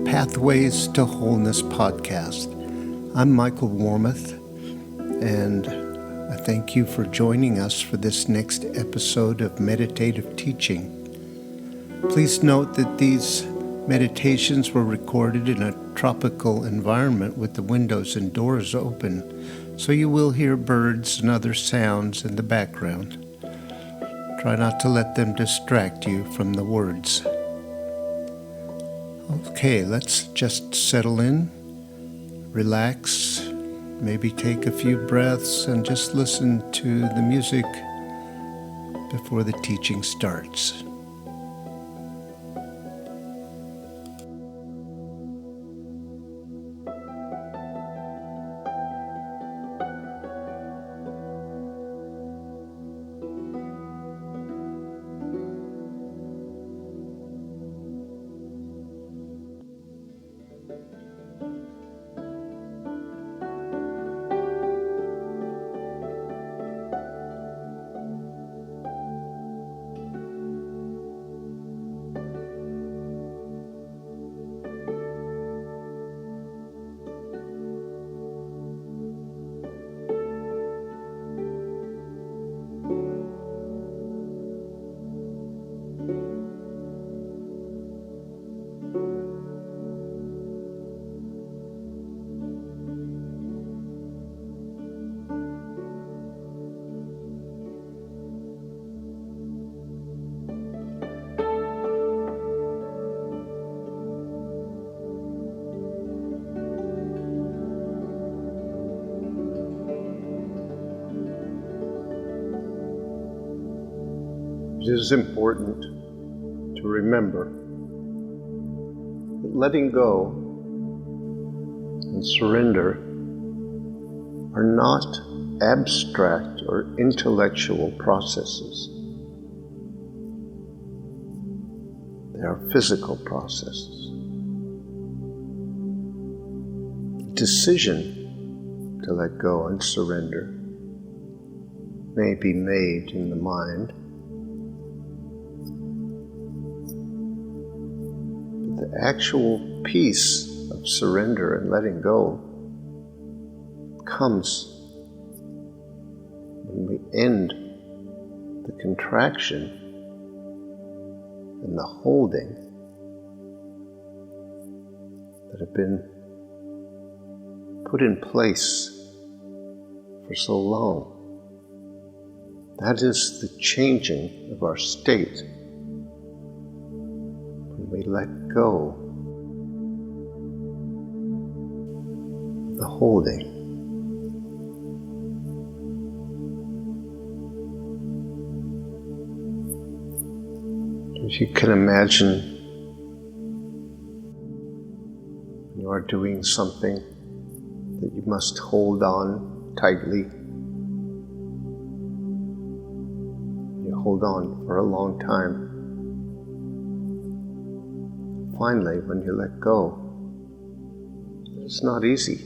Pathways to Wholeness podcast. I'm Michael Warmoth, and I thank you for joining us for this next episode of meditative teaching. Please note that these meditations were recorded in a tropical environment with the windows and doors open, so you will hear birds and other sounds in the background. Try not to let them distract you from the words. Okay, let's just settle in, relax, maybe take a few breaths and just listen to the music before the teaching starts. It is important to remember that letting go and surrender are not abstract or intellectual processes. They are physical processes. The decision to let go and surrender may be made in the mind, the actual peace of surrender and letting go comes when we end the contraction and the holding that have been put in place for so long. That is the changing of our state. We let go the holding. If you can imagine, you are doing something that you must hold on tightly. You hold on for a long time. Finally, when you let go, it's not easy.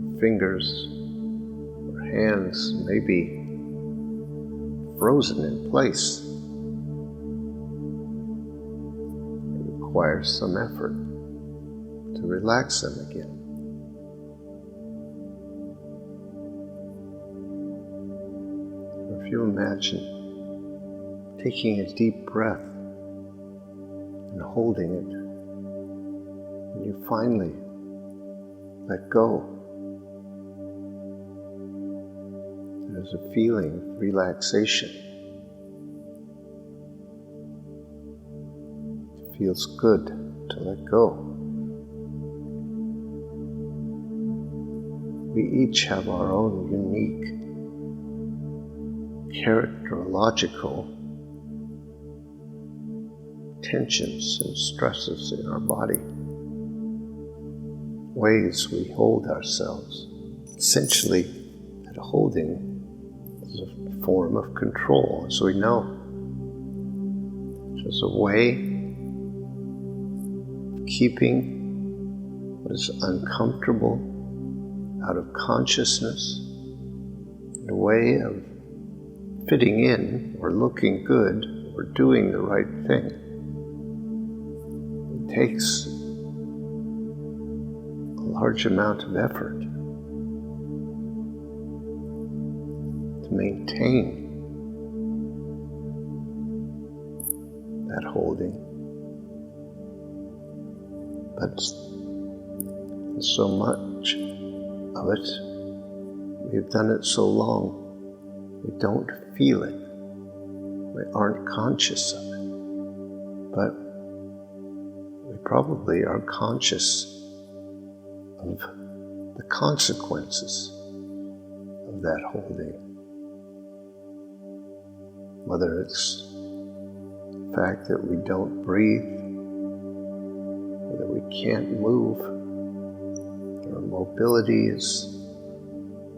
Your fingers or hands may be frozen in place. It requires some effort to relax them again. Or if you imagine taking a deep breath and holding it, and you finally let go, there's a feeling of relaxation. It feels good to let go. We each have our own unique characterological tensions and stresses in our body, ways we hold ourselves. Essentially, that holding is a form of control, as we know. It's a way of keeping what is uncomfortable out of consciousness, a way of fitting in or looking good we're doing the right thing. It takes a large amount of effort to maintain that holding. But so much of it, we've done it so long, we don't feel it. We aren't conscious of it. But we probably are conscious of the consequences of that holding. Whether it's the fact that we don't breathe, or that we can't move, our mobility is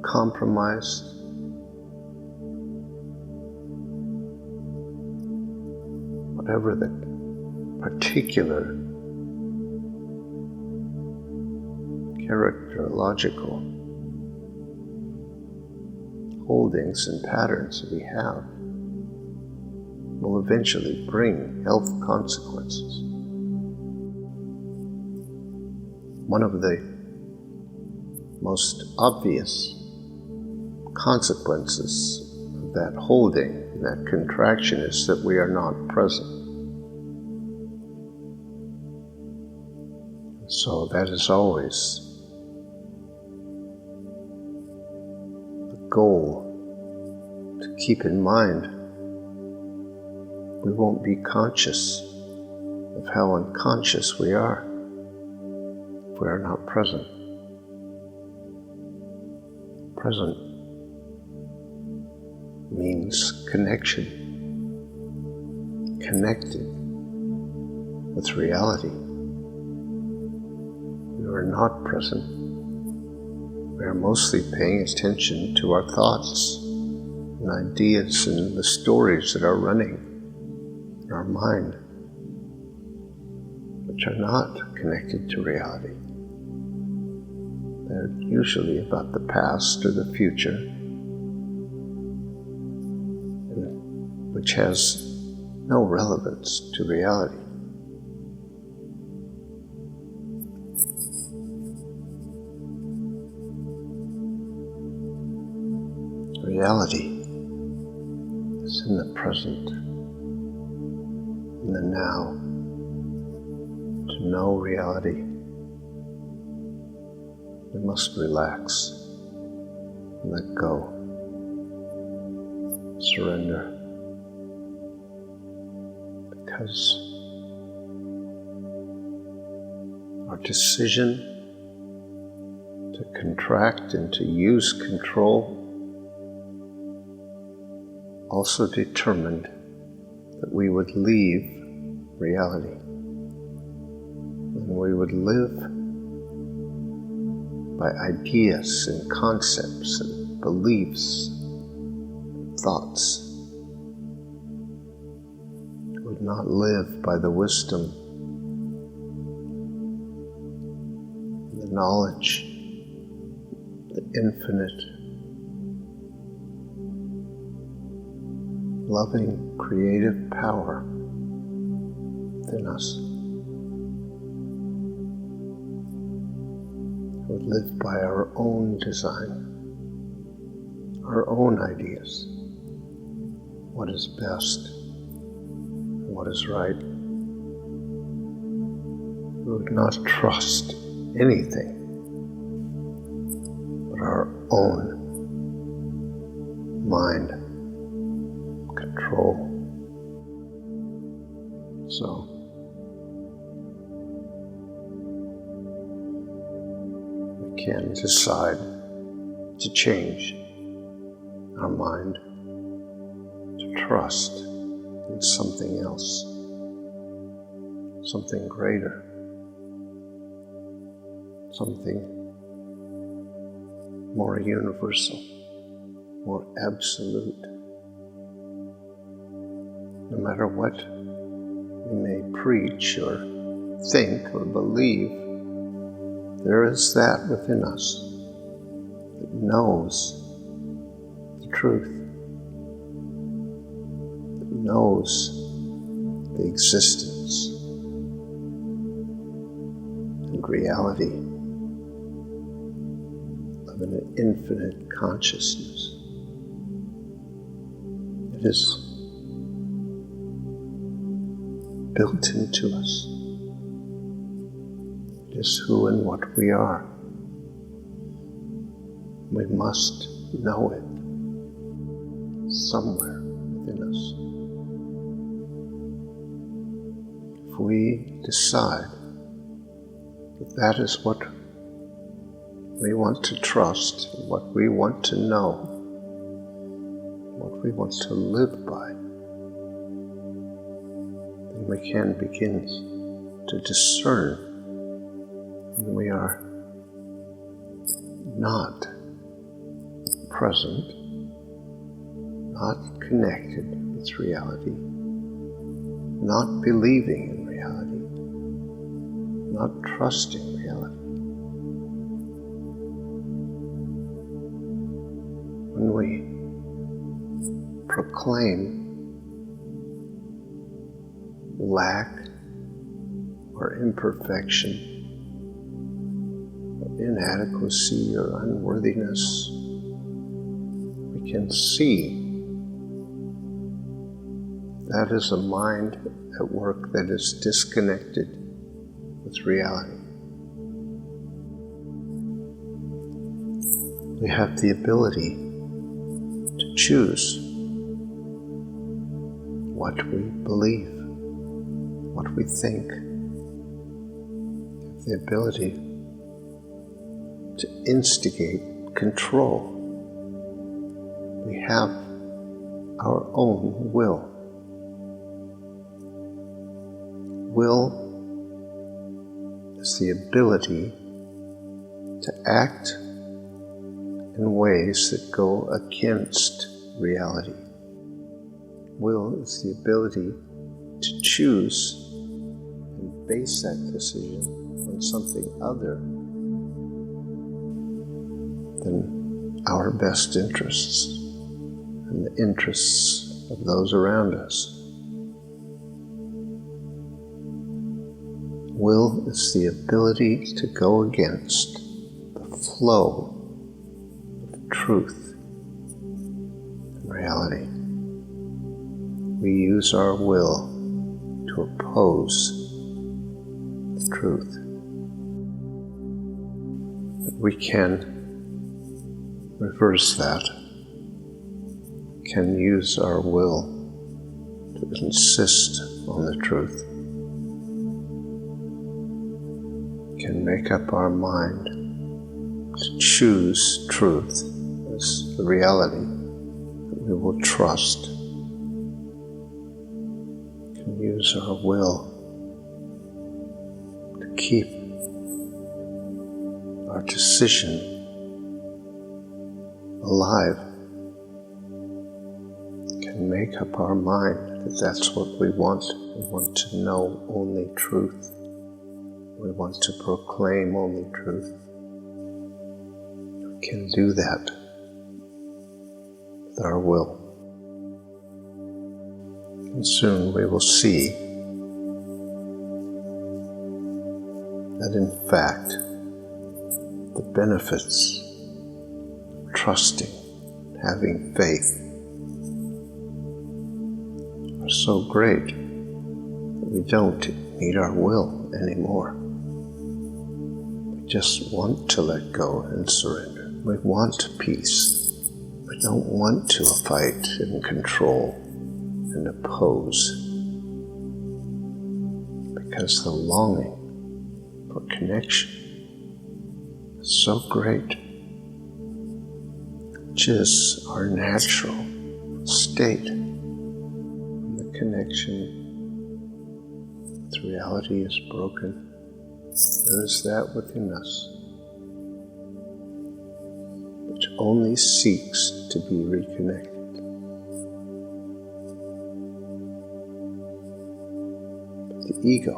compromised. Whatever the particular characterological holdings and patterns that we have, will eventually bring health consequences. One of the most obvious consequences of that holding, that contraction, is that we are not present. So that is always the goal to keep in mind. We won't be conscious of how unconscious we are if we are not present. Present means connection, connected with reality. We are not present. We are mostly paying attention to our thoughts and ideas and the stories that are running in our mind, which are not connected to reality. They're usually about the past or the future, which has no relevance to reality. Reality is in the present, in the now. To know reality, we must relax, let go, surrender, because our decision to contract and to use control also determined that we would leave reality, and we would live by ideas and concepts and beliefs and thoughts. We would not live by the wisdom, the knowledge, the infinite, loving, creative power within us. We would live by our own design, our own ideas, what is best and what is right. We would not trust anything but our own mind control. So, we can decide to change our mind, to trust in something else, something greater, something more universal, more absolute. No matter what we may preach or think or believe, there is that within us that knows the truth, that knows the existence and reality of an infinite consciousness. It is built into us. It is who and what we are. We must know it somewhere within us. If we decide that that is what we want to trust, what we want to know, what we want to live by, then we can begin to discern when we are not present, not connected with reality, not believing in reality, not trusting reality. When we proclaim lack or imperfection or inadequacy or unworthiness, we can see that is a mind at work that is disconnected with reality. We have the ability to choose what we believe, what we think. We have the ability to instigate control. We have our own will. Will is the ability to act in ways that go against reality. Will is the ability to choose and base that decision on something other than our best interests and the interests of those around us. Will is the ability to go against the flow of truth and reality. We use our will to oppose the truth. But we can reverse that, can use our will to insist on the truth, can make up our mind to choose truth as the reality that we will trust, can use our will to keep our decision alive, can make up our mind that that's what we want. We want to know only truth. We want to proclaim only truth. We can do that with our will. And soon we will see that in fact the benefits of trusting, having faith are so great that we don't need our will anymore. We just want to let go and surrender. We want peace. We don't want to fight and control and oppose, because the longing for connection is so great, which is our natural state. When the connection with reality is broken, there is that within us which only seeks to be reconnected. The ego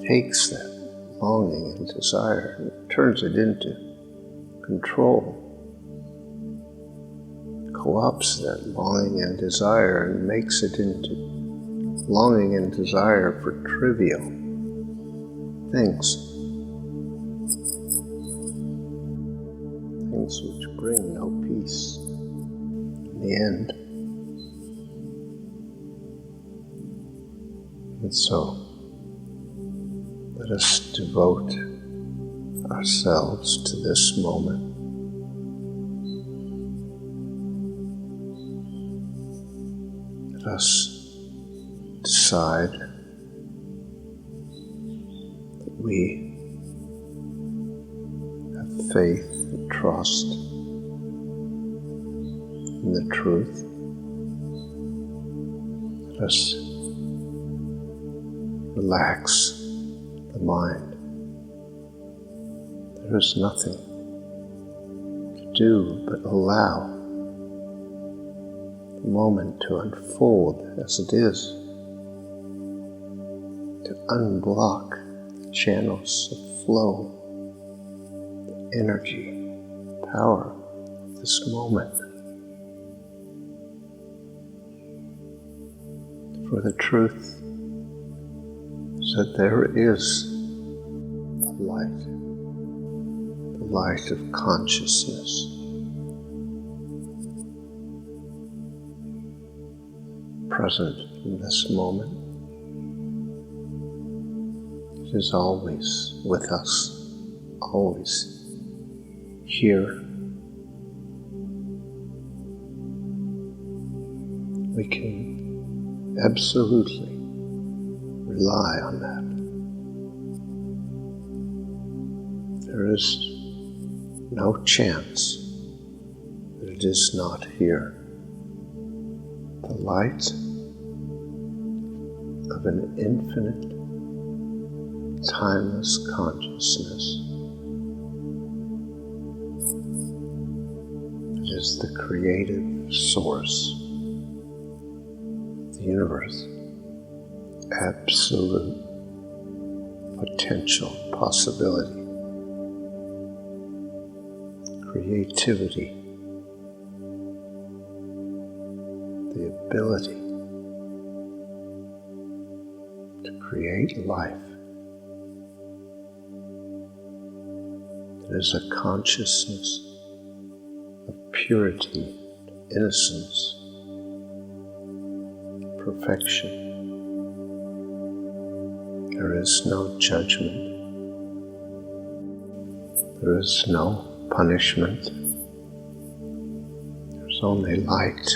takes that longing and desire and turns it into control, co-opts that longing and desire and makes it into longing and desire for trivial things, things which bring no peace in the end. And so, let us devote ourselves to this moment. Let us decide that we have faith and trust in the truth. Let us relax the mind. There is nothing to do but allow the moment to unfold as it is, to unblock the channels of flow, the energy, power of this moment. For the truth is that there is a light, the light of consciousness, present in this moment. It is always with us, always here. We can absolutely rely on that. There is no chance that it is not here. The light of an infinite, timeless consciousness. It is the creative source of the universe. Absolute potential, possibility, creativity, the ability to create life. It is a consciousness of purity, innocence, perfection. There is no judgment. There is no punishment. There's only light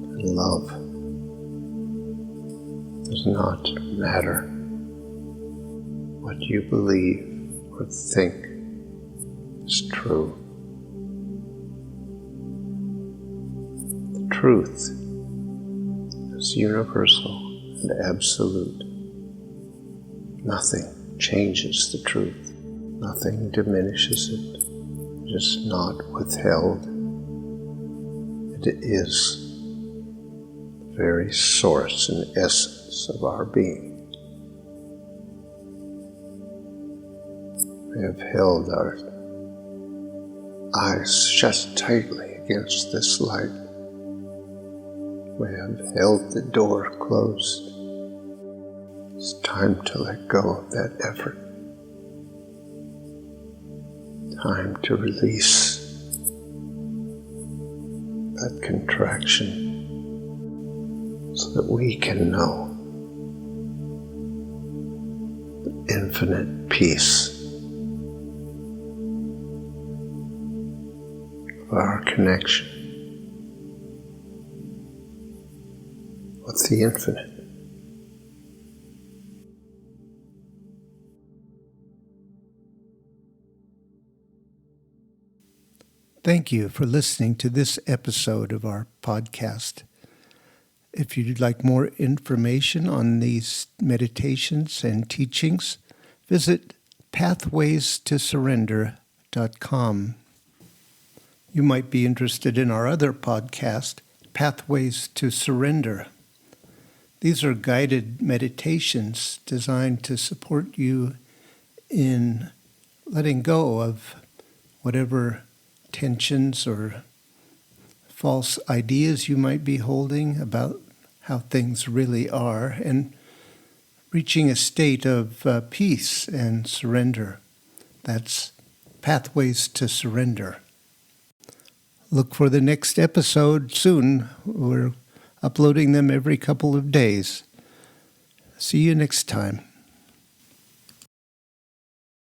and love. It does not matter what you believe or think is true. The truth is universal and absolute. Nothing changes the truth. Nothing diminishes it. It is not withheld. It is the very source and essence of our being. We have held our eyes shut tightly against this light. We have held the door closed. It's time to let go of that effort. Time to release that contraction so that we can know the infinite peace of our connection with the infinite. Thank you for listening to this episode of our podcast. If you'd like more information on these meditations and teachings, visit pathwaystosurrender.com. You might be interested in our other podcast, Pathways to Surrender. These are guided meditations designed to support you in letting go of whatever tensions or false ideas you might be holding about how things really are, and reaching a state of peace and surrender. That's Pathways to Surrender. Look for the next episode soon. We're uploading them every couple of days. See you next time.